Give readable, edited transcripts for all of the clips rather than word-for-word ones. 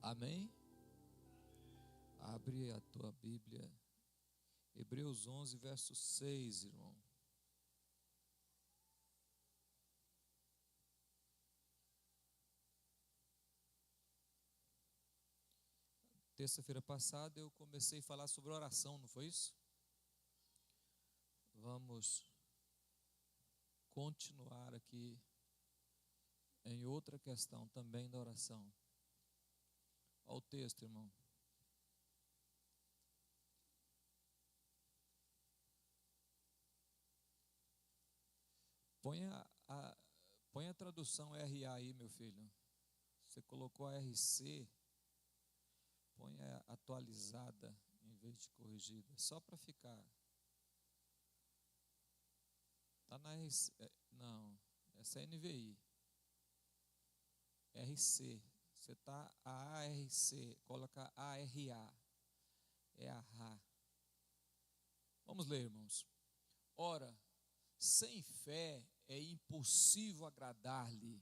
Amém? Abre a tua Bíblia, Hebreus 11, verso 6, irmão. Terça-feira passada eu comecei a falar sobre oração, não foi isso? Vamos continuar aqui em outra questão também da oração. Olha o texto, irmão. Põe a tradução RA aí, meu filho. Você colocou a RC, põe a atualizada em vez de corrigida, só para ficar. Está na RC, não, essa é NVI. RC, você está a ARC, coloca ARA, é a RA. Vamos ler, irmãos. Ora, sem fé é impossível agradar-lhe,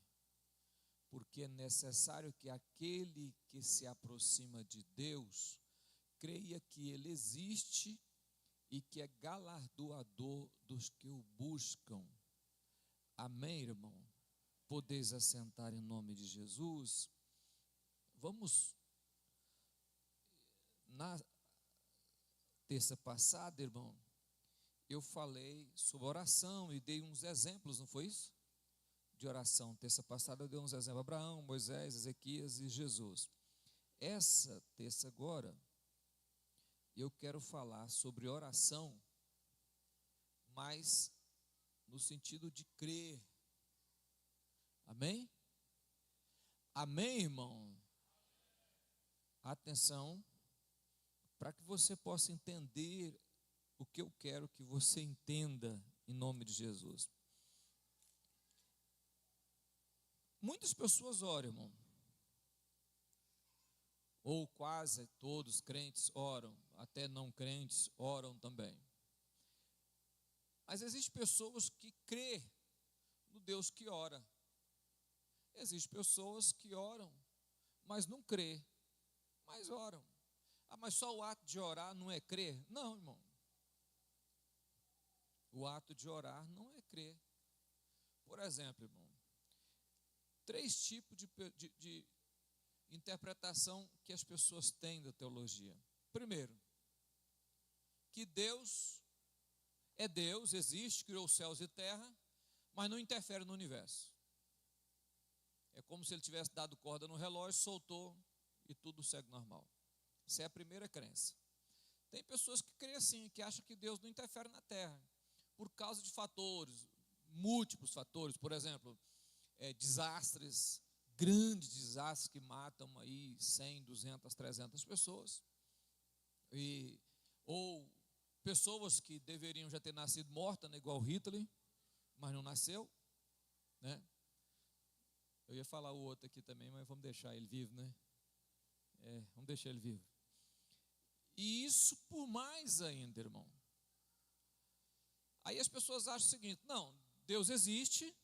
porque é necessário que aquele que se aproxima de Deus creia que Ele existe e que é galardoador dos que o buscam. Amém, irmão? Podeis assentar em nome de Jesus. Vamos, na terça passada, irmão, eu falei sobre oração e dei uns exemplos, não foi isso? De oração. Terça passada eu dei uns exemplos: Abraão, Moisés, Ezequias e Jesus. Essa terça agora eu quero falar sobre oração, mas no sentido de crer. Amém? Amém, irmão? Atenção, para que você possa entender o que eu quero que você entenda em nome de Jesus. Muitas pessoas oram, irmão. Ou quase todos crentes oram, até não crentes oram também. Mas existem pessoas que crêem no Deus que ora. Existem pessoas que oram, mas não crêem, mas oram. Ah, mas só o ato de orar não é crer? Não, irmão. O ato de orar não é crer. Por exemplo, irmão, 3 tipos de interpretação que as pessoas têm da teologia. Primeiro, que Deus é Deus, existe, criou os céus e terra, mas não interfere no universo. É como se ele tivesse dado corda no relógio, soltou e tudo segue normal. Essa é a primeira crença. Tem pessoas que creem assim, que acham que Deus não interfere na terra, por causa de fatores, múltiplos fatores, por exemplo, desastres, grandes desastres que matam aí 100, 200, 300 pessoas, ou pessoas que deveriam já ter nascido mortas, né, igual Hitler, mas não nasceu, né? Eu ia falar o outro aqui também, mas vamos deixar ele vivo, né? Vamos deixar ele vivo. E isso por mais ainda, irmão. Aí as pessoas acham o seguinte: não, Deus existe,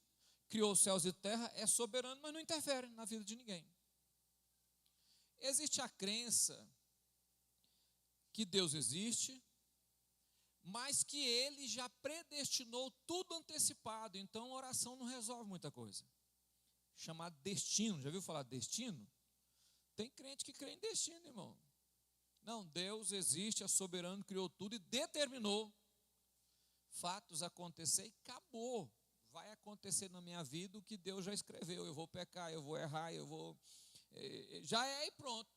criou os céus e terra, é soberano, mas não interfere na vida de ninguém. Existe a crença que Deus existe, mas que Ele já predestinou tudo antecipado, então a oração não resolve muita coisa. Chamado destino, já viu falar destino? Tem crente que crê em destino, irmão. Não, Deus existe, é soberano, criou tudo e determinou fatos acontecer e acabou. Vai acontecer na minha vida o que Deus já escreveu. Eu vou pecar, eu vou errar, eu vou... já é e pronto.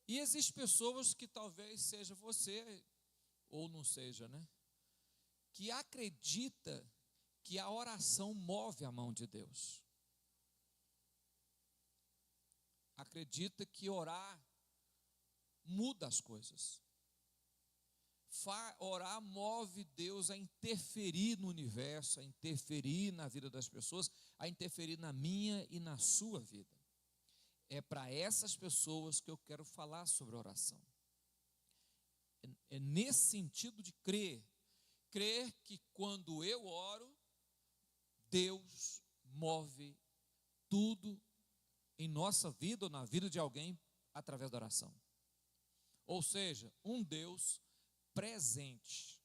E existem pessoas que talvez seja você, ou não seja, né? Que acredita que a oração move a mão de Deus. Acredita que orar muda as coisas. Orar move Deus a interferir no universo, a interferir na vida das pessoas, a interferir na minha e na sua vida. É para essas pessoas que eu quero falar sobre oração. É nesse sentido de crer que quando eu oro, Deus move tudo em nossa vida ou na vida de alguém através da oração. Ou seja, um Deus presente.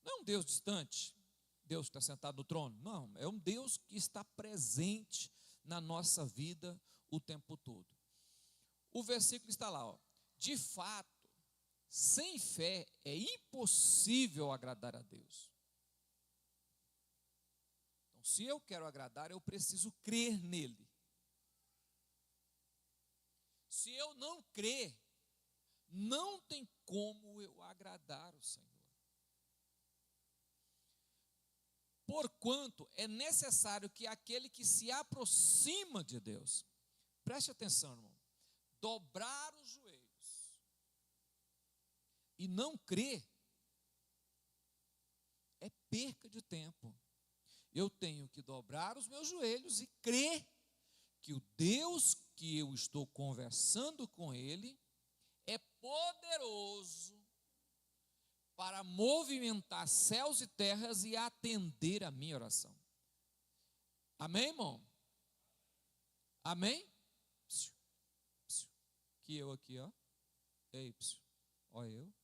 Não é um Deus distante, Deus que está sentado no trono. Não, é um Deus que está presente na nossa vida o tempo todo. O versículo está lá, ó. De fato, sem fé é impossível agradar a Deus. Então, se eu quero agradar, eu preciso crer nele. Se eu não crer, não tem como eu agradar o Senhor. Porquanto é necessário que aquele que se aproxima de Deus, preste atenção, irmão, dobrar os joelhos e não crer é perca de tempo. Eu tenho que dobrar os meus joelhos e crer que o Deus que eu estou conversando com ele é poderoso para movimentar céus e terras e atender a minha oração. Amém, irmão? Amém? Psiu, psiu. Que eu aqui, ó. Ei, psiu. Olha eu.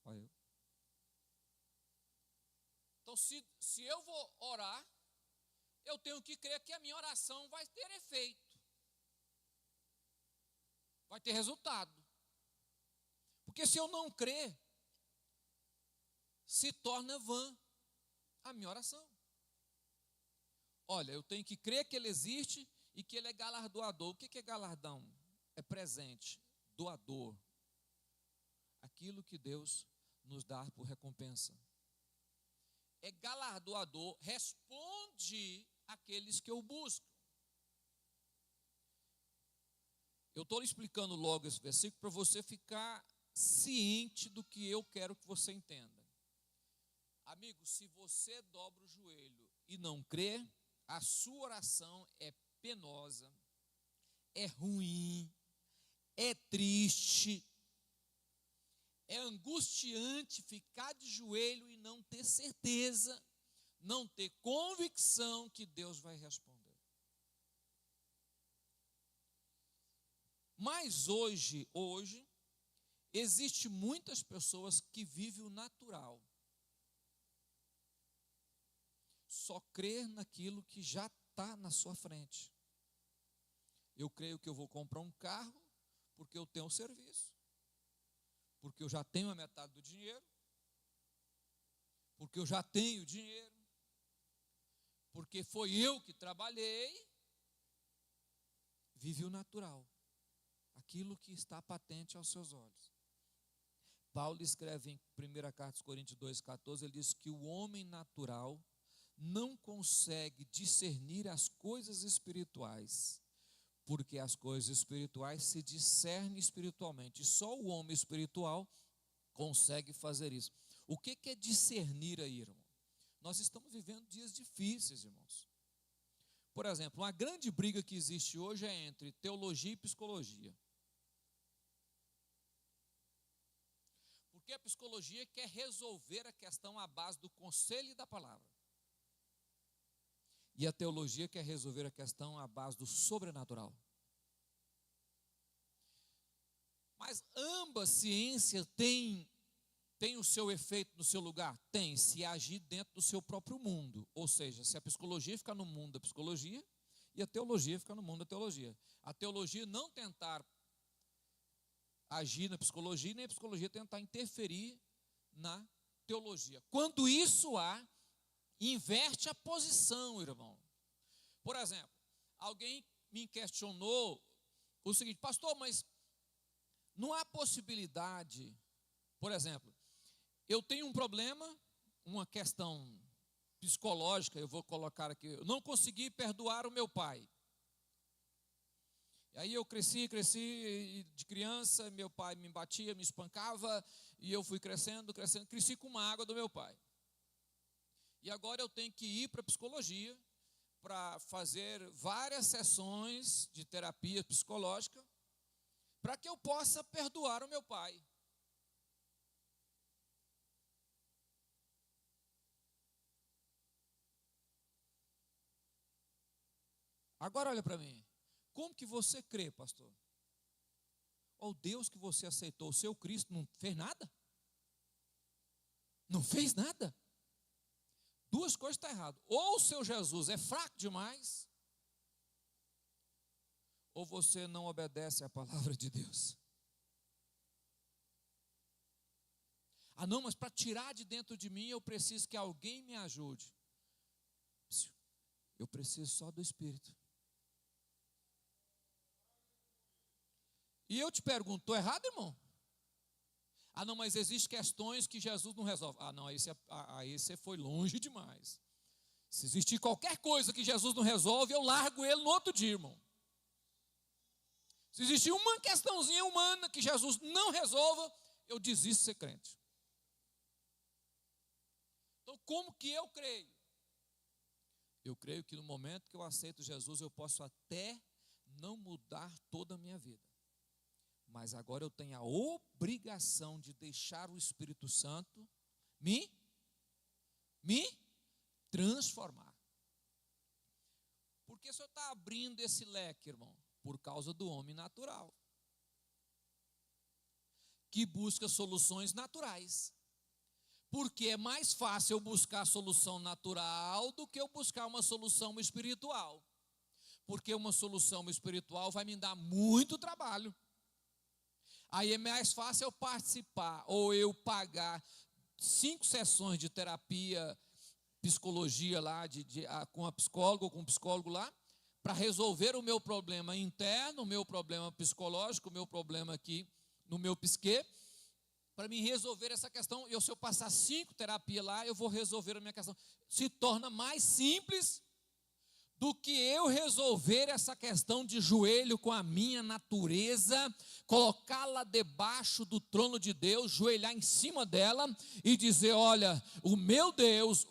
Olha eu. Então, se eu vou orar, eu tenho que crer que a minha oração vai ter efeito. Vai ter resultado. Porque se eu não crer, se torna vã a minha oração. Olha, eu tenho que crer que ele existe e que ele é galardoador. O que é galardão? É presente, doador. Aquilo que Deus nos dá por recompensa. É galardoador, responde àqueles que eu busco. Eu estou explicando logo esse versículo para você ficar ciente do que eu quero que você entenda. Amigo, se você dobra o joelho e não crê, a sua oração é penosa, é ruim, é triste, é angustiante ficar de joelho e não ter certeza, não ter convicção que Deus vai responder. Mas hoje, existe muitas pessoas que vivem o natural. Só crer naquilo que já está na sua frente. Eu creio que eu vou comprar um carro porque eu tenho um serviço. Porque eu já tenho a metade do dinheiro. Porque eu já tenho dinheiro. Porque foi eu que trabalhei. Vive o natural. Aquilo que está patente aos seus olhos. Paulo escreve em 1 carta aos Coríntios 2,14, ele diz que o homem natural não consegue discernir as coisas espirituais, porque as coisas espirituais se discernem espiritualmente. Só o homem espiritual consegue fazer isso. O que é discernir aí, irmão? Nós estamos vivendo dias difíceis, irmãos. Por exemplo, uma grande briga que existe hoje é entre teologia e psicologia. Porque a psicologia quer resolver a questão à base do conselho e da palavra. E a teologia quer resolver a questão à base do sobrenatural. Mas ambas ciências têm o seu efeito no seu lugar? Tem, se agir dentro do seu próprio mundo. Ou seja, se a psicologia ficar no mundo da psicologia e a teologia ficar no mundo da teologia. A teologia não tentar agir na psicologia, nem a psicologia tentar interferir na teologia. Quando isso há, inverte a posição, irmão. Por exemplo, alguém me questionou o seguinte: pastor, mas não há possibilidade, por exemplo, eu tenho um problema, uma questão psicológica, eu vou colocar aqui, eu não consegui perdoar o meu pai. E aí eu cresci, e de criança, meu pai me batia, me espancava, e eu fui crescendo, cresci com uma água do meu pai. E agora eu tenho que ir para a psicologia para fazer várias sessões de terapia psicológica para que eu possa perdoar o meu pai. Agora olha para mim. como que você crê, pastor? O Deus que você aceitou, o seu Cristo, não fez nada? Não fez nada? Duas coisas estão erradas. Ou o seu Jesus é fraco demais, ou você não obedece à palavra de Deus. Ah, não, mas para tirar de dentro de mim, eu preciso que alguém me ajude. Eu preciso só do Espírito. E eu te pergunto, estou errado, irmão? Ah, não, mas existem questões que Jesus não resolve. Ah, não, aí você foi longe demais. Se existir qualquer coisa que Jesus não resolve, eu largo ele no outro dia, irmão. Se existir uma questãozinha humana que Jesus não resolva, eu desisto de ser crente. Então, como que eu creio? Eu creio que no momento que eu aceito Jesus, eu posso até não mudar toda a minha vida. Mas agora eu tenho a obrigação de deixar o Espírito Santo me transformar. Por que o senhor está abrindo esse leque, irmão? Por causa do homem natural, que busca soluções naturais. Porque é mais fácil eu buscar solução natural do que eu buscar uma solução espiritual. Porque uma solução espiritual vai me dar muito trabalho. Aí é mais fácil eu participar ou eu pagar 5 sessões de terapia, psicologia lá, com a psicóloga ou com o psicólogo lá, para resolver o meu problema interno, o meu problema psicológico, o meu problema aqui no meu psique, para me resolver essa questão. Se eu passar 5 terapias lá, eu vou resolver a minha questão. Se torna mais simples do que eu resolver essa questão de joelho com a minha natureza, colocá-la debaixo do trono de Deus, joelhar em cima dela e dizer: olha, o meu Deus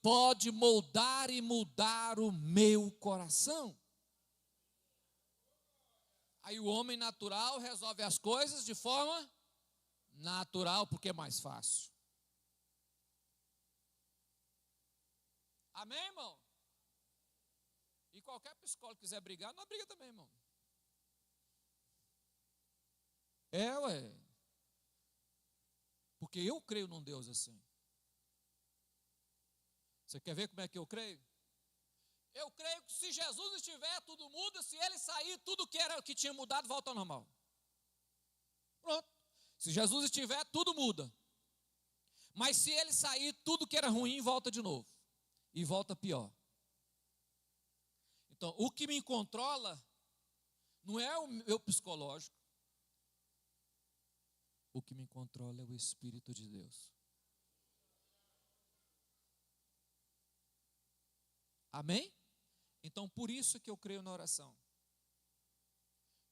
pode moldar e mudar o meu coração. Aí o homem natural resolve as coisas de forma natural, porque é mais fácil. Amém, irmão? E qualquer psicólogo que quiser brigar, não briga também, irmão. Ué. Porque eu creio num Deus assim. Você quer ver como é que eu creio? Eu creio que se Jesus estiver, tudo muda. Se ele sair, tudo que tinha mudado volta ao normal. Pronto. Se Jesus estiver, tudo muda. Mas se ele sair, tudo que era ruim volta de novo. E volta pior. Então, o que me controla não é o meu psicológico. O que me controla é o Espírito de Deus. Amém? Então, por isso que eu creio na oração.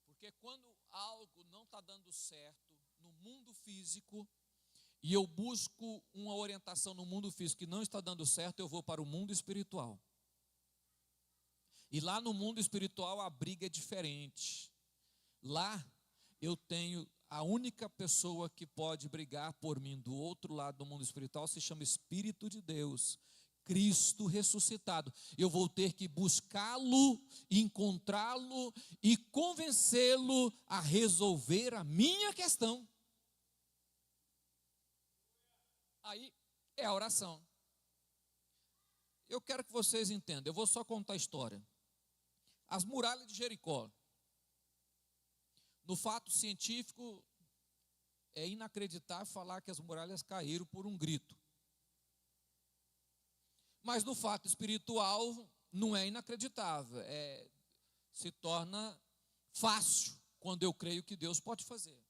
Porque quando algo não está dando certo no mundo físico, e eu busco uma orientação no mundo físico que não está dando certo, eu vou para o mundo espiritual. E lá no mundo espiritual a briga é diferente. Lá eu tenho a única pessoa que pode brigar por mim do outro lado do mundo espiritual, se chama Espírito de Deus, Cristo ressuscitado. Eu vou ter que buscá-lo, encontrá-lo e convencê-lo a resolver a minha questão. Aí é a oração. Eu quero que vocês entendam, eu vou só contar a história. As muralhas de Jericó. No fato científico, é inacreditável falar que as muralhas caíram por um grito. Mas no fato espiritual, não é inacreditável. Se torna fácil quando eu creio que Deus pode fazer.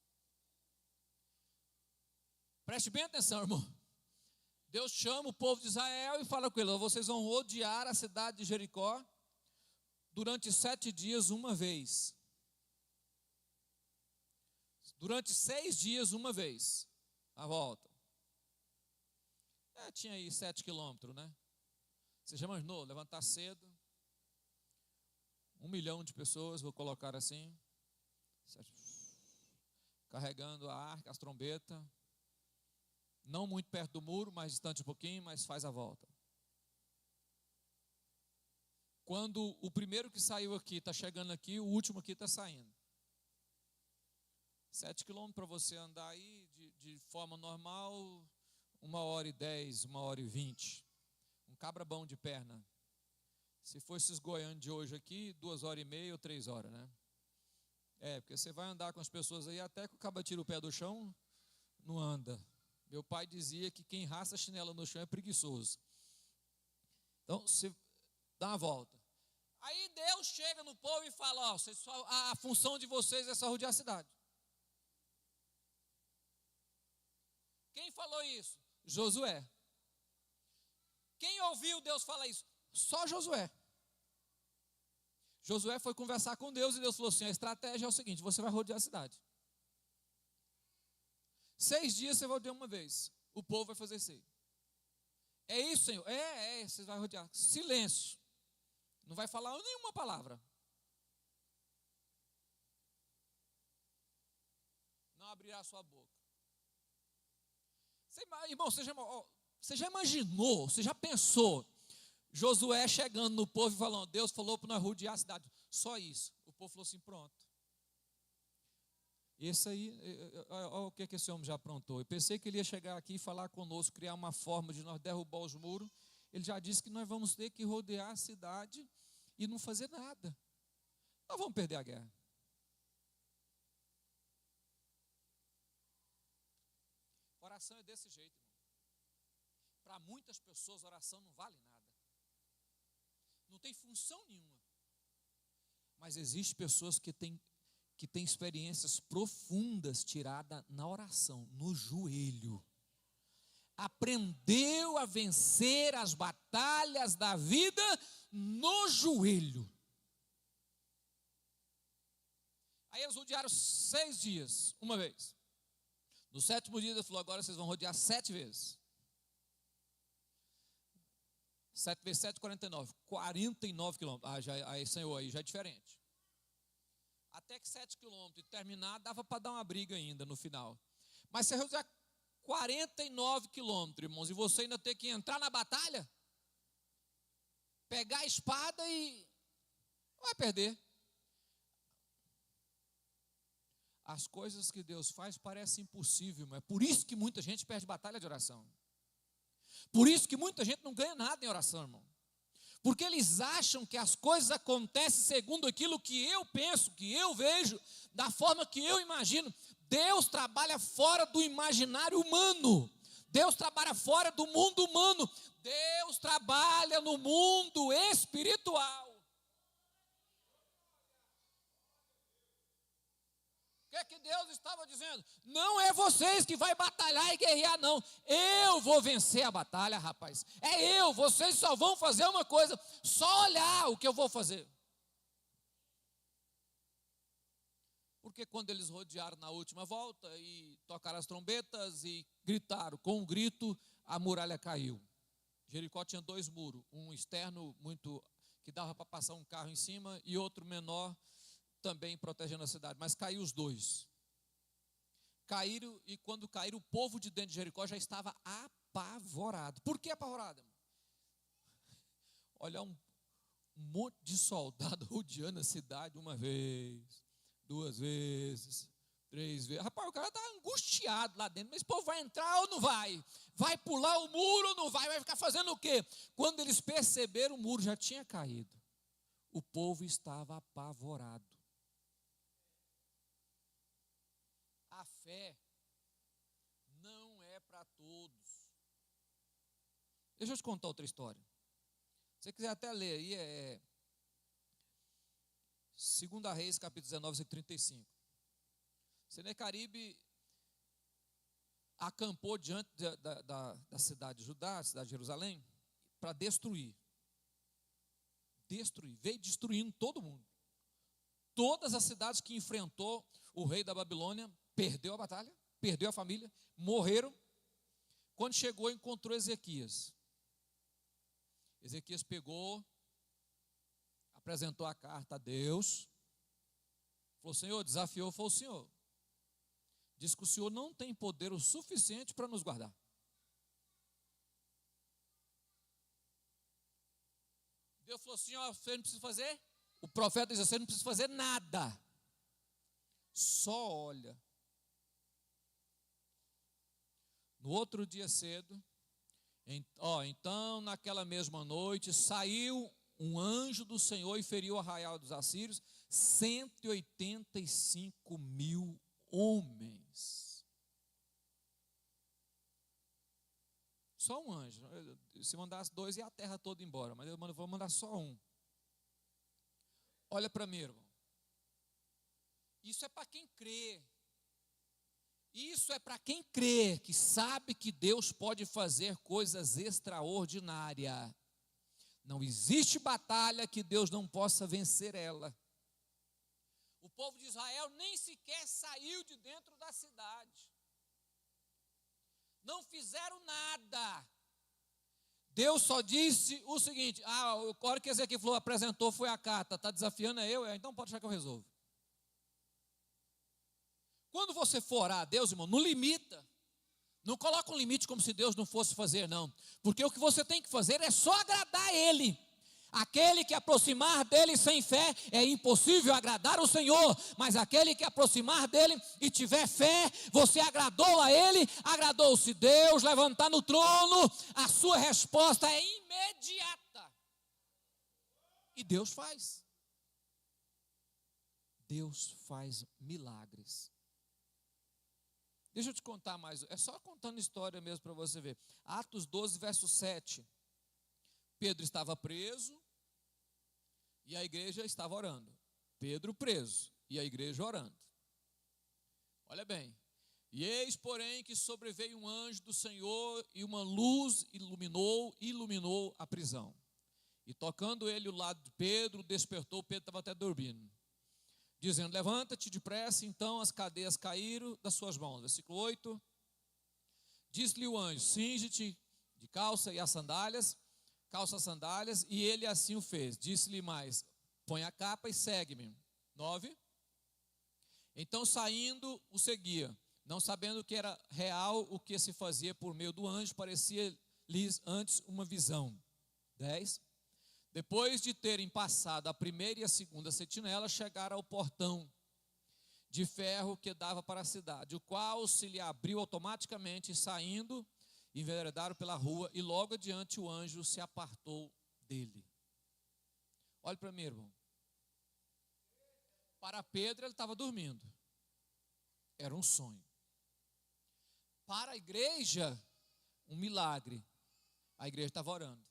Preste bem atenção, irmão. Deus chama o povo de Israel e fala com eles: vocês vão rodear a cidade de Jericó durante 7 dias uma vez. Durante 6 dias uma vez. A volta. Tinha aí 7 quilômetros, né? Você já imaginou levantar cedo? 1 milhão de pessoas, vou colocar assim. Carregando a arca, as trombetas. Não muito perto do muro, mais distante um pouquinho, mas faz a volta. quando o primeiro que saiu aqui está chegando aqui, o último aqui está saindo. 7 quilômetros para você andar aí de forma normal, 1h10, 1h20. Um cabra bom de perna. Se for esses goianos de hoje aqui, 2h30 ou 3 horas, né? Porque você vai andar com as pessoas aí, até que o cabra tira o pé do chão, não anda. Meu pai dizia que quem raça chinela no chão é preguiçoso. Então, você dá uma volta. Aí Deus chega no povo e fala, a função de vocês é só rodear a cidade. Quem falou isso? Josué. Quem ouviu Deus falar isso? Só Josué. Josué foi conversar com Deus e Deus falou assim, a estratégia é o seguinte, você vai rodear a cidade. 6 dias você vai rodear uma vez. O povo vai fazer isso aí. É isso, Senhor? Você vai rodear. Silêncio. Não vai falar nenhuma palavra. Não abrirá a sua boca. Irmão, você já imaginou, você já pensou, Josué chegando no povo e falando, Deus falou para nós rodear a cidade. Só isso. O povo falou assim, pronto. Esse aí, olha o que esse homem já aprontou. Eu pensei que ele ia chegar aqui e falar conosco, criar uma forma de nós derrubar os muros. Ele já disse que nós vamos ter que rodear a cidade e não fazer nada. Nós vamos perder a guerra. Oração é desse jeito, irmão. Para muitas pessoas, oração não vale nada. Não tem função nenhuma. Mas existem pessoas que têm experiências profundas tiradas na oração, no joelho. Aprendeu a vencer as batalhas da vida no joelho. Aí eles rodearam 6 dias, uma vez. No 7º dia ele falou, agora vocês vão rodear 7 vezes. 7 vezes 7, 49. 49 quilômetros. Aí, Senhor, aí já é diferente. Até que 7 quilômetros e terminar, dava para dar uma briga ainda no final. Mas você rodear 49 quilômetros, irmãos, e você ainda ter que entrar na batalha, pegar a espada e vai perder. As coisas que Deus faz parecem impossíveis, mas é por isso que muita gente perde batalha de oração. Por isso que muita gente não ganha nada em oração, irmão. Porque eles acham que as coisas acontecem segundo aquilo que eu penso, que eu vejo, da forma que eu imagino. Deus trabalha fora do imaginário humano. Deus trabalha fora do mundo humano. Deus trabalha no mundo espiritual. O que Deus estava dizendo? Não é vocês que vai batalhar e guerrear, não. Eu vou vencer a batalha, rapaz. Vocês só vão fazer uma coisa, só olhar o que eu vou fazer. Porque quando eles rodearam na última volta e tocaram as trombetas e gritaram, com um grito, a muralha caiu. Jericó tinha 2 muros, um externo muito que dava para passar um carro em cima e outro menor, também protegendo a cidade, mas caiu os 2. Caíram, e quando caíram, o povo de dentro de Jericó já estava apavorado. Por que apavorado? Olha, um monte de soldado rodeando a cidade 1 vez, 2 vezes, 3 vezes. Rapaz, o cara está angustiado lá dentro, mas o povo vai entrar ou não vai? Vai pular o muro ou não vai? Vai ficar fazendo o quê? Quando eles perceberam, o muro já tinha caído. O povo estava apavorado. A fé não é para todos. Deixa eu te contar outra história. Se você quiser até ler aí, 2 Reis, capítulo 19, versículo 35. Senecaribe acampou diante da cidade de Judá, cidade de Jerusalém, para destruir. Veio destruindo todo mundo. Todas as cidades que enfrentou o rei da Babilônia, perdeu a batalha, perdeu a família, morreram. Quando chegou, encontrou Ezequias. Ezequias pegou, apresentou a carta a Deus, falou, Senhor, desafiou, foi o Senhor. Diz que o Senhor não tem poder o suficiente para nos guardar. Deus falou assim, ó, você não precisa fazer. O profeta diz, você não precisa fazer nada. Só olha. No outro dia cedo, então naquela mesma noite, saiu um anjo do Senhor e feriu o arraial dos assírios, 185 mil homens. Só um anjo. Se mandasse dois, ia a terra toda embora, mas eu vou mandar só um. Olha para mim, irmão. Isso é para quem crê. Isso é para quem crê, que sabe que Deus pode fazer coisas extraordinárias. Não existe batalha que Deus não possa vencer ela. O povo de Israel nem sequer saiu de dentro da cidade. Não fizeram nada. Deus só disse o seguinte, a hora que Ezequiel falou, apresentou, foi a carta, está desafiando eu, então pode deixar que eu resolvo. Quando você for orar a Deus, irmão, não limita. Não coloca um limite como se Deus não fosse fazer, não. Porque o que você tem que fazer é só agradar a Ele. Aquele que aproximar dele sem fé, é impossível agradar o Senhor. Mas aquele que aproximar dele e tiver fé, você agradou a Ele, agradou-se Deus, levantar no trono, a sua resposta é imediata. E Deus faz. Deus faz milagres. Deixa eu te contar mais, é só contando história mesmo para você ver. Atos 12, verso 7. Pedro estava preso e a igreja estava orando. Pedro preso e a igreja orando. Olha bem. E eis, porém, que sobreveio um anjo do Senhor e uma luz iluminou a prisão. E tocando ele o lado de Pedro, despertou, Pedro estava até dormindo. Dizendo, levanta-te depressa, então as cadeias caíram das suas mãos. Versículo 8. Disse-lhe o anjo, cinge-te de calça as sandálias, e ele assim o fez. Disse-lhe mais, põe a capa e segue-me. 9. Então saindo o seguia, não sabendo que era real o que se fazia por meio do anjo, parecia-lhes antes uma visão. 10. Depois de terem passado a primeira e a segunda sentinela, chegaram ao portão de ferro que dava para a cidade, o qual se lhe abriu automaticamente, e saindo, enveredaram pela rua, e logo adiante o anjo se apartou dele. Olhe para mim, irmão. Para Pedro, ele estava dormindo. Era um sonho. Para a igreja, um milagre. A igreja estava orando.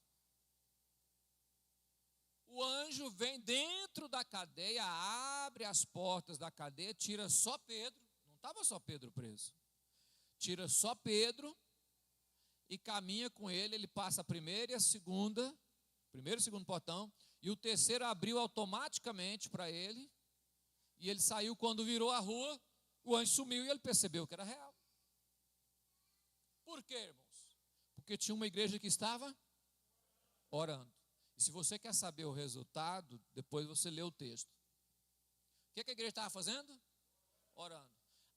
O anjo vem dentro da cadeia, abre as portas da cadeia, tira só Pedro, não estava só Pedro preso, tira só Pedro e caminha com ele, ele passa a primeira e a segunda, primeiro e segundo portão, e o terceiro abriu automaticamente para ele, e ele saiu. Quando virou a rua, o anjo sumiu e ele percebeu que era real. Por quê, irmãos? Porque tinha uma igreja que estava orando. E se você quer saber o resultado, depois você lê o texto. O que a igreja estava fazendo? Orando.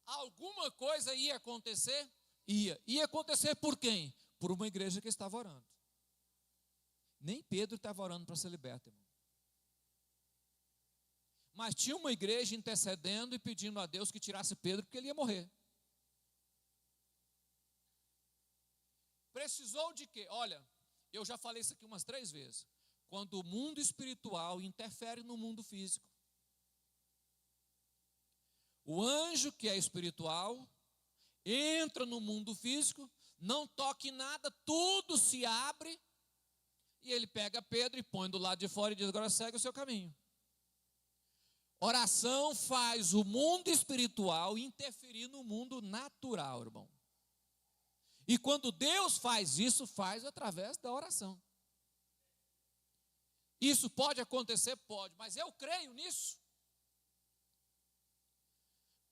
Alguma coisa ia acontecer? Ia. Ia acontecer por quem? Por uma igreja que estava orando. Nem Pedro estava orando para ser liberto, irmão. Mas tinha uma igreja intercedendo e pedindo a Deus que tirasse Pedro, porque ele ia morrer. Precisou de quê? Olha, eu já falei isso aqui umas 3 vezes. Quando o mundo espiritual interfere no mundo físico. O anjo, que é espiritual, entra no mundo físico, não toca em nada, tudo se abre, e ele pega Pedro e põe do lado de fora e diz, agora segue o seu caminho. Oração faz o mundo espiritual interferir no mundo natural, irmão. E quando Deus faz isso, faz através da oração. Isso pode acontecer? Pode, mas eu creio nisso.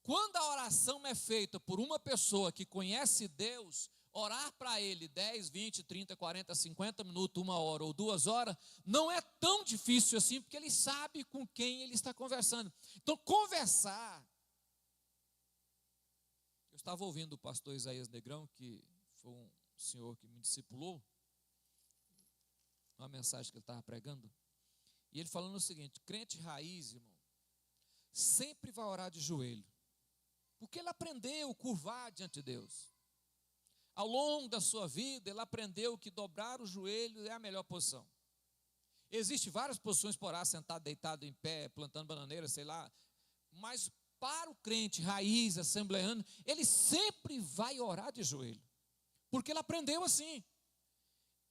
Quando a oração é feita por uma pessoa que conhece Deus, orar para Ele 10, 20, 30, 40, 50 minutos, 1 hora ou 2 horas, não é tão difícil assim, porque ele sabe com quem ele está conversando. Então, conversar. Eu estava ouvindo o pastor Isaías Negrão, que foi um senhor que me discipulou, uma mensagem que ele estava pregando, E ele falando o seguinte: crente raiz, irmão, sempre vai orar de joelho, porque ele aprendeu a curvar diante de Deus. Ao longo da sua vida, ele aprendeu que dobrar o joelho é a melhor posição. Existem várias posições para orar, sentado, deitado, em pé, plantando bananeira, sei lá. Mas para o crente raiz, assembleano, ele sempre vai orar de joelho, porque ele aprendeu assim.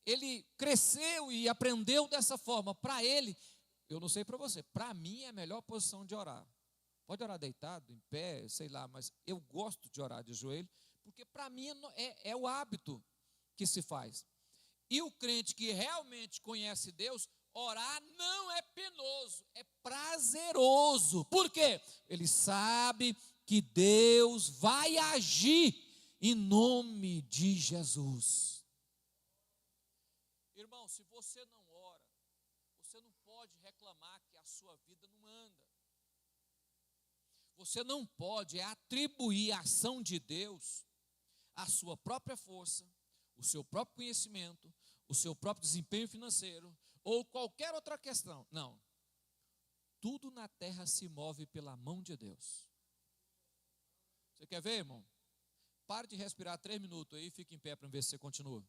Ele cresceu e aprendeu dessa forma. Para ele, eu não sei para você, para mim é a melhor posição de orar. Pode orar deitado, em pé, sei lá, mas eu gosto de orar de joelho, porque para mim é o hábito que se faz. E o crente que realmente conhece Deus, orar não é penoso, é prazeroso. Por quê? Ele sabe que Deus vai agir em nome de Jesus. Irmão, se você não ora, você não pode reclamar que a sua vida não anda. Você não pode atribuir a ação de Deus à sua própria força, o seu próprio conhecimento, o seu próprio desempenho financeiro ou qualquer outra questão. Não. Tudo na terra se move pela mão de Deus. Você quer ver, irmão? Pare de respirar 3 minutos aí e fique em pé para ver se você continua.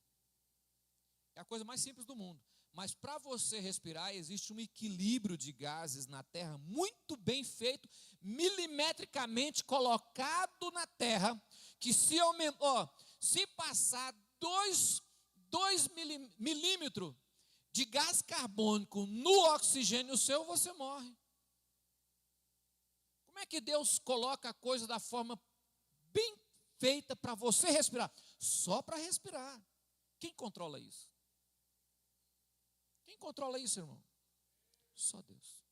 É a coisa mais simples do mundo. Mas para você respirar, existe um equilíbrio de gases na terra muito bem feito, milimetricamente colocado na terra, que se passar 2 milímetros de gás carbônico no oxigênio seu, você morre. Como é que Deus coloca a coisa da forma bem feita para você respirar? Só para respirar. Quem controla isso? Quem controla isso, irmão? Só Deus.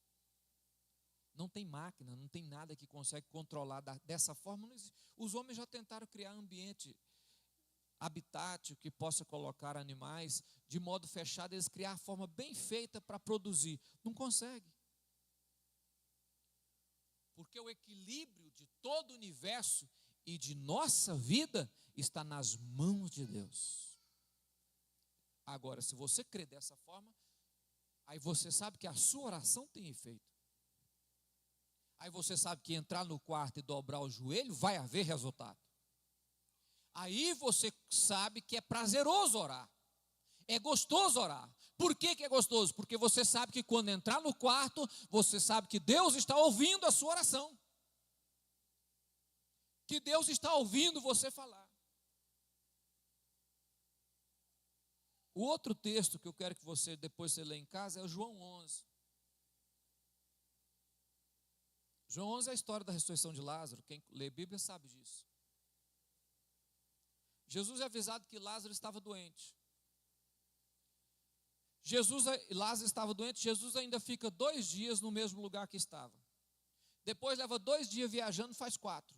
Não tem máquina, não tem nada que consegue controlar dessa forma. Não existe. Os homens já tentaram criar ambiente, habitat, que possa colocar animais de modo fechado, eles criar a forma bem feita para produzir. Não consegue. Porque o equilíbrio de todo o universo e de nossa vida está nas mãos de Deus. Agora, se você crê dessa forma, aí você sabe que a sua oração tem efeito. Aí você sabe que entrar no quarto e dobrar o joelho vai haver resultado. Aí você sabe que é prazeroso orar. É gostoso orar. Por que é gostoso? Porque você sabe que quando entrar no quarto, você sabe que Deus está ouvindo a sua oração. Que Deus está ouvindo você falar. O outro texto que eu quero que você depois lê em casa é o João 11. João 11 é a história da ressurreição de Lázaro. Quem lê a Bíblia sabe disso. Jesus é avisado que Lázaro estava doente. Lázaro estava doente, Jesus ainda fica 2 dias no mesmo lugar que estava. Depois leva 2 dias viajando, faz 4.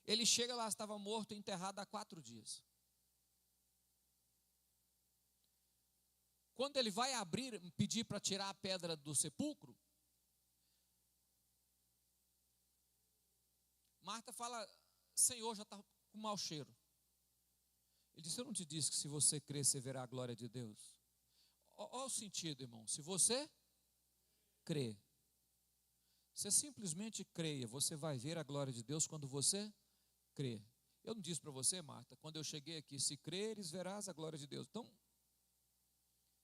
Ele chega lá, estava morto, enterrado há 4 dias. Quando ele vai pedir para tirar a pedra do sepulcro, Marta fala: Senhor, já está com mau cheiro. Ele disse: eu não te disse que se você crer, você verá a glória de Deus? Olha o sentido, irmão. Se você crer, você simplesmente creia, você vai ver a glória de Deus quando você crer. Eu não disse para você, Marta, quando eu cheguei aqui: se creres, verás a glória de Deus. Então,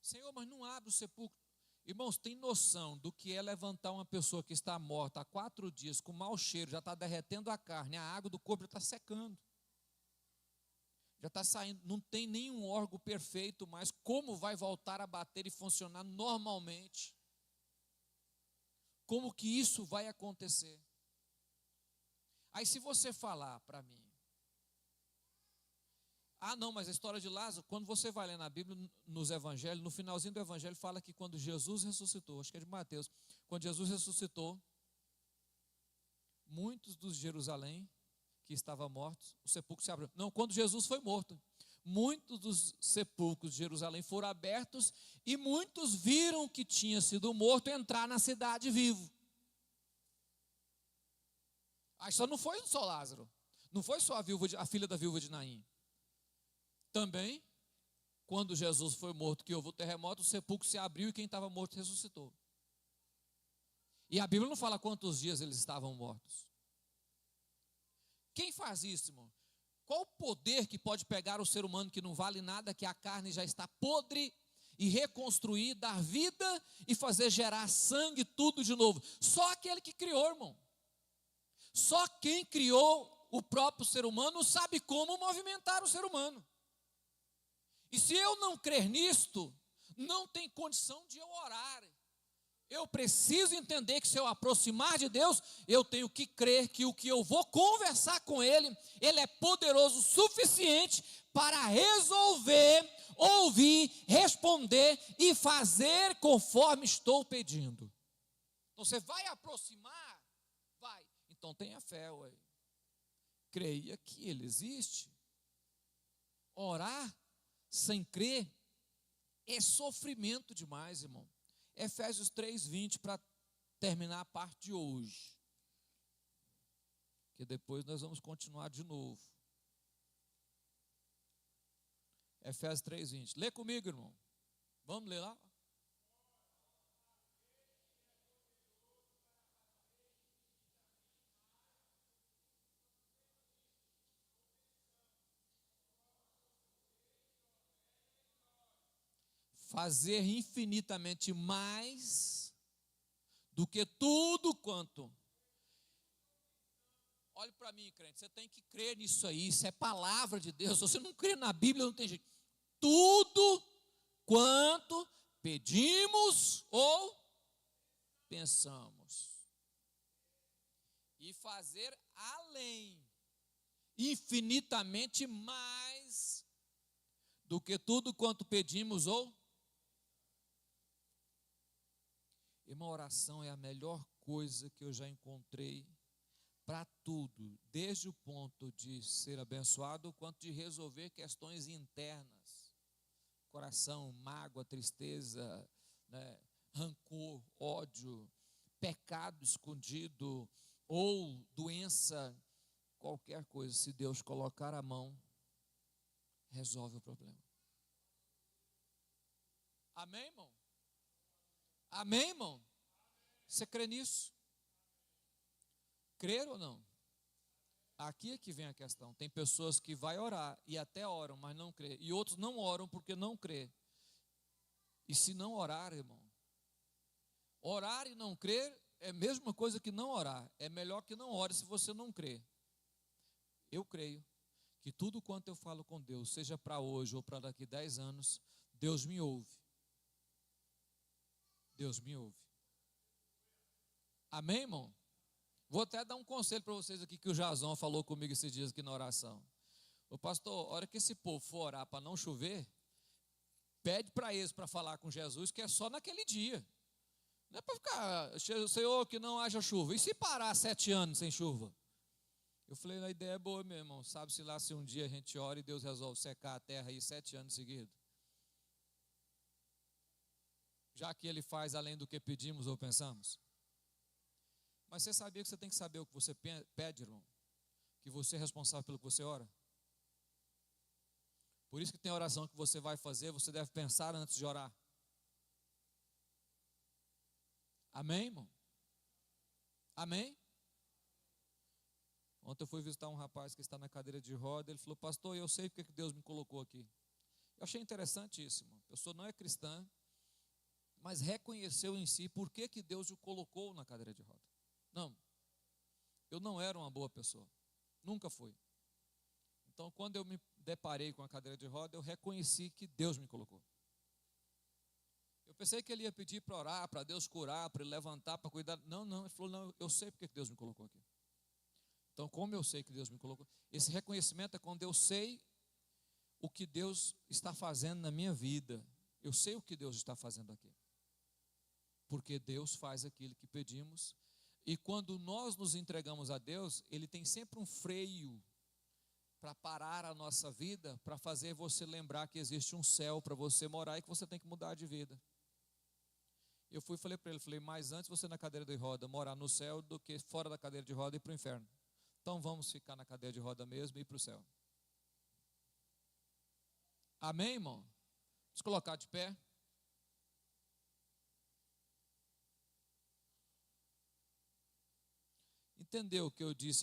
Senhor, mas não abre o sepulcro. Irmãos, tem noção do que é levantar uma pessoa que está morta há 4 dias, com mau cheiro, já está derretendo a carne, a água do corpo já está secando. Já está saindo, não tem nenhum órgão perfeito, mas como vai voltar a bater e funcionar normalmente? Como que isso vai acontecer? Aí se você falar para mim, não, mas a história de Lázaro, quando você vai ler na Bíblia, nos evangelhos, no finalzinho do evangelho fala que quando Jesus ressuscitou, acho que é de Mateus, quando Jesus ressuscitou, muitos dos Jerusalém que estavam mortos, o sepulcro se abriu. Não, quando Jesus foi morto, muitos dos sepulcros de Jerusalém foram abertos e muitos viram que tinha sido morto entrar na cidade vivo. Aí só não foi só Lázaro, não foi só a filha da viúva de Naim. Também quando Jesus foi morto, que houve o terremoto, o sepulcro se abriu e quem estava morto ressuscitou. E a Bíblia não fala quantos dias eles estavam mortos. Quem faz isso, irmão? Qual o poder que pode pegar o ser humano que não vale nada, que a carne já está podre, e reconstruir, dar vida e fazer gerar sangue, tudo de novo? Só aquele que criou, irmão. Só quem criou o próprio ser humano sabe como movimentar o ser humano. E se eu não crer nisto, não tem condição de eu orar. Eu preciso entender que se eu aproximar de Deus, eu tenho que crer que o que eu vou conversar com Ele, Ele é poderoso o suficiente para resolver, ouvir, responder e fazer conforme estou pedindo. Então você vai aproximar? Vai. Então tenha fé, ué. Creia que Ele existe. Orar sem crer é sofrimento demais, irmão. Efésios 3:20, para terminar a parte de hoje, que depois nós vamos continuar de novo. Efésios 3:20, lê comigo, irmão. Vamos ler lá? Fazer infinitamente mais do que tudo quanto. Olhe para mim, crente, você tem que crer nisso aí, isso é palavra de Deus. Se você não crê na Bíblia, não tem jeito. Tudo quanto pedimos ou pensamos. E fazer além, infinitamente mais do que tudo quanto pedimos ou. Irmão, oração é a melhor coisa que eu já encontrei para tudo, desde o ponto de ser abençoado, quanto de resolver questões internas. Coração, mágoa, tristeza, né, rancor, ódio, pecado escondido ou doença, qualquer coisa. Se Deus colocar a mão, resolve o problema. Amém, irmão? Amém, irmão? Você crê nisso? Crer ou não? Aqui é que vem a questão. Tem pessoas que vai orar e até oram, mas não crê. E outros não oram porque não crê. E se não orar, irmão, orar e não crer é a mesma coisa que não orar. É melhor que não ore se você não crê. Eu creio que tudo quanto eu falo com Deus, seja para hoje ou para daqui 10 anos, Deus me ouve. Deus me ouve. Amém, irmão? Vou até dar um conselho para vocês aqui que o Jason falou comigo esses dias aqui na oração. Ô pastor, a hora que esse povo for orar para não chover, pede para eles para falar com Jesus que é só naquele dia. Não é para ficar, Senhor, que não haja chuva. E se parar 7 anos sem chuva? Eu falei, a ideia é boa, meu irmão. Sabe-se lá se um dia a gente ora e Deus resolve secar a terra aí 7 anos seguidos. Já que Ele faz além do que pedimos ou pensamos. Mas você sabia que você tem que saber o que você pede, irmão? Que você é responsável pelo que você ora? Por isso que tem oração que você vai fazer, você deve pensar antes de orar. Amém, irmão? Amém? Ontem eu fui visitar um rapaz que está na cadeira de roda, ele falou, pastor, eu sei porque que Deus me colocou aqui. Eu achei interessante isso, irmão. A pessoa não é cristã, mas reconheceu em si por que que Deus o colocou na cadeira de roda. Não, eu não era uma boa pessoa, nunca fui. Então, quando eu me deparei com a cadeira de roda, eu reconheci que Deus me colocou. Eu pensei que ele ia pedir para orar, para Deus curar, para ele levantar, para cuidar. Não, ele falou, não, eu sei porque Deus me colocou aqui. Então, como eu sei que Deus me colocou, esse reconhecimento é quando eu sei o que Deus está fazendo na minha vida. Eu sei o que Deus está fazendo aqui. Porque Deus faz aquilo que pedimos. E quando nós nos entregamos a Deus, Ele tem sempre um freio para parar a nossa vida, para fazer você lembrar que existe um céu para você morar e que você tem que mudar de vida. Eu falei para ele, mas antes você na cadeira de roda morar no céu do que fora da cadeira de roda e ir para o inferno. Então vamos ficar na cadeira de roda mesmo e ir para o céu. Amém, irmão? Se colocar de pé. Entendeu o que eu disse